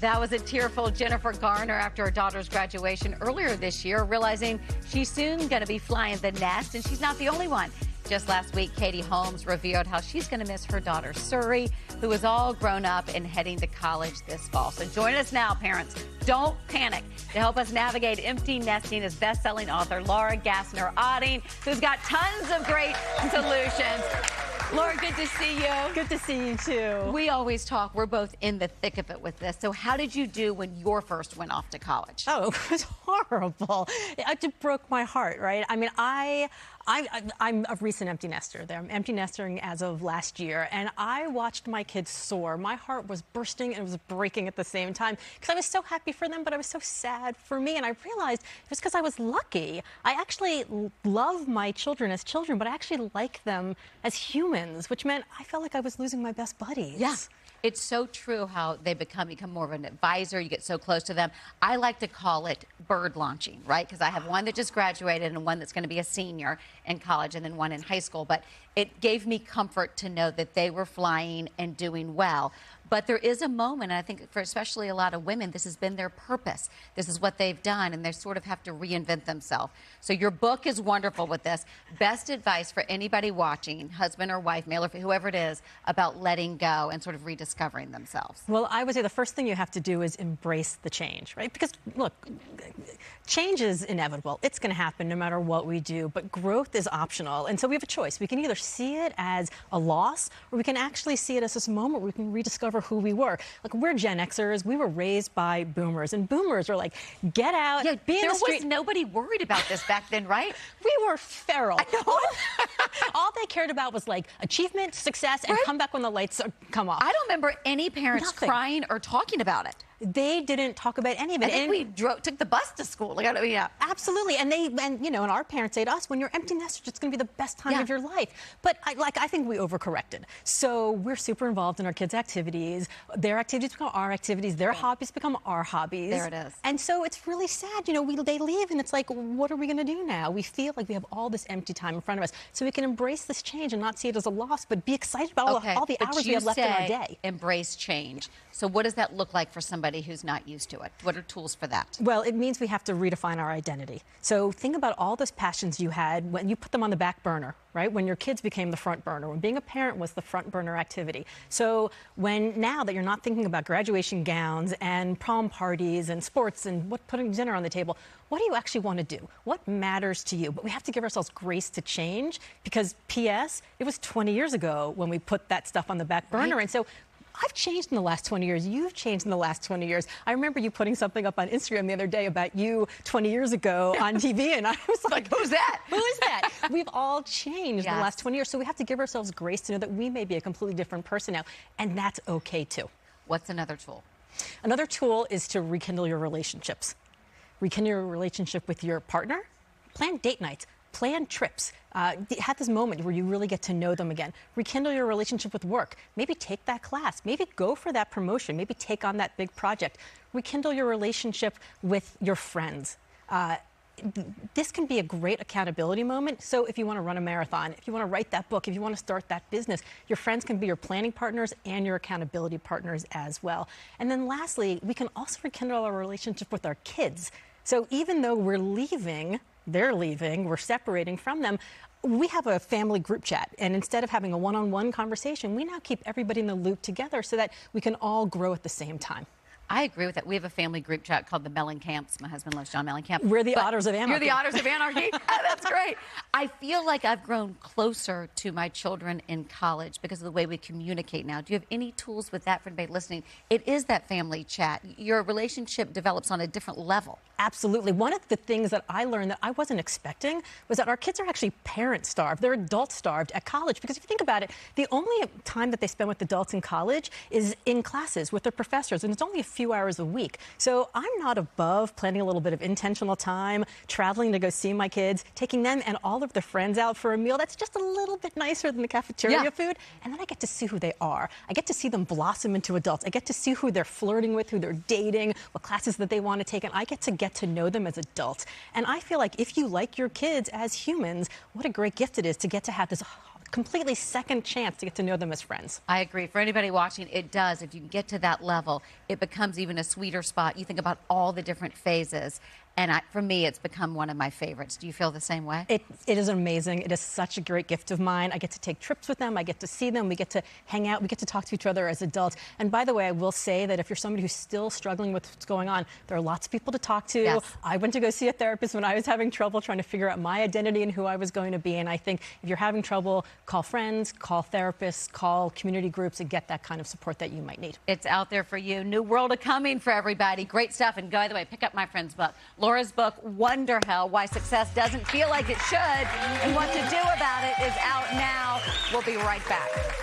That was a tearful Jennifer Garner after her daughter's graduation earlier this year, realizing she's soon going to be flying the nest, and she's not the only one. Just last week, Katie Holmes revealed how she's going to miss her daughter, Suri, who is all grown up and heading to college this fall. So join us now, parents. Don't panic. To help us navigate empty nesting is best-selling author Laura Gassner Otting, who's got tons of great solutions. Laura, good to see you. Good to see you, too. We always talk. We're both in the thick of it with this. So how did you do when your first went off to college? Oh, it was horrible. It broke my heart, right? I mean, I'm a recent empty nester. I'm empty nesting as of last year, and I watched my kids soar. My heart was bursting and it was breaking at the same time because I was so happy for them, but I was so sad for me. And I realized it was because I was lucky. I actually love my children as children, but I actually like them as humans, which meant I felt like I was losing my best buddies. Yeah. It's so true how they become more of an advisor. You get so close to them. I like to call it bird launching, right? Because I have one that just graduated and one that's going to be a senior in college and then one in high school. But it gave me comfort to know that they were flying and doing well. But there is a moment, and I think for especially a lot of women, this has been their purpose. This is what they've done, and they sort of have to reinvent themselves. So your book is wonderful with this. Best advice for anybody watching, husband or wife, male or female, whoever it is, about letting go and sort of rediscovering themselves. Well, I would say the first thing you have to do is embrace the change, right? Because, look, change is inevitable. It's going to happen no matter what we do, but growth is optional. And so we have a choice. We can either see it as a loss, or we can actually see it as this moment where we can rediscover who we were. Like, we're Gen Xers. We were raised by boomers, and boomers are like, get out, be in the street. There was nobody worried about this back then, right? We were feral. All they cared about was like achievement, success, and come back when the lights come off. I don't remember any parents crying or talking about it. They didn't talk about any of it. I think we took the bus to school. Like, yeah. Absolutely. And you know, and our parents say to us, when you're empty nesters, it's going to be the best time of your life. But I think we overcorrected. So we're super involved in our kids' activities. Their activities become our activities. Their hobbies become our hobbies. There it is. And so it's really sad. You know, they leave, and it's like, what are we going to do now? We feel like we have all this empty time in front of us. So we can embrace this change and not see it as a loss, but be excited about all the hours we have left in our day. Embrace change. So what does that look like for somebody who's not used to it? What are tools for that? Well, it means we have to redefine our identity. So think about all those passions you had when you put them on the back burner, right? When your kids became the front burner, when being a parent was the front burner activity. So now that you're not thinking about graduation gowns and prom parties and sports and putting dinner on the table, what do you actually want to do? What matters to you? But we have to give ourselves grace to change because, P.S., it was 20 years ago when we put that stuff on the back burner. And so I've changed in the last 20 years. You've changed in the last 20 years. I remember you putting something up on Instagram the other day about you 20 years ago on TV, and I was like, who's that? Who is that? We've all changed in the last 20 years, so we have to give ourselves grace to know that we may be a completely different person now, and that's okay, too. What's another tool? Another tool is to rekindle your relationships. Rekindle your relationship with your partner. Plan date nights. Plan trips. Have this moment where you really get to know them again. Rekindle your relationship with work. Maybe take that class. Maybe go for that promotion. Maybe take on that big project. Rekindle your relationship with your friends. This can be a great accountability moment. So if you want to run a marathon, if you want to write that book, if you want to start that business, your friends can be your planning partners and your accountability partners as well. And then lastly, we can also rekindle our relationship with our kids. So even though we're leaving, they're leaving, we're separating from them, we have a family group chat. And instead of having a one-on-one conversation, we now keep everybody in the loop together so that we can all grow at the same time. I agree with that. We have a family group chat called the Mellencamp's. My husband loves John Mellencamp. We're the Otters of Anarchy. You're the Otters of Anarchy? That's great. I feel like I've grown closer to my children in college because of the way we communicate now. Do you have any tools with that for anybody listening? It is that family chat. Your relationship develops on a different level. Absolutely. One of the things that I learned that I wasn't expecting was that our kids are actually parent-starved. They're adult-starved at college. Because if you think about it, the only time that they spend with adults in college is in classes with their professors, and it's only a few hours a week. So I'm not above planning a little bit of intentional time, traveling to go see my kids, taking them and all of their friends out for a meal that's just a little bit nicer than the cafeteria food. And then I get to see who they are. I get to see them blossom into adults. I get to see who they're flirting with, who they're dating, what classes that they want to take, and I get to know them as adults. And I feel like if you like your kids as humans, what a great gift it is to get to have this completely second chance to get to know them as friends. I agree. For anybody watching, it does. If you can get to that level, it becomes even a sweeter spot. You think about all the different phases. And for me, it's become one of my favorites. Do you feel the same way? It is amazing. It is such a great gift of mine. I get to take trips with them. I get to see them. We get to hang out. We get to talk to each other as adults. And by the way, I will say that if you're somebody who's still struggling with what's going on, there are lots of people to talk to. Yes. I went to go see a therapist when I was having trouble trying to figure out my identity and who I was going to be. And I think if you're having trouble, call friends, call therapists, call community groups and get that kind of support that you might need. It's out there for you. New world of coming for everybody. Great stuff. And by the way, pick up my friend's book, Laura's book, Wonderhell, Why Success Doesn't Feel Like It Should, and what to do about it is out now. We'll be right back.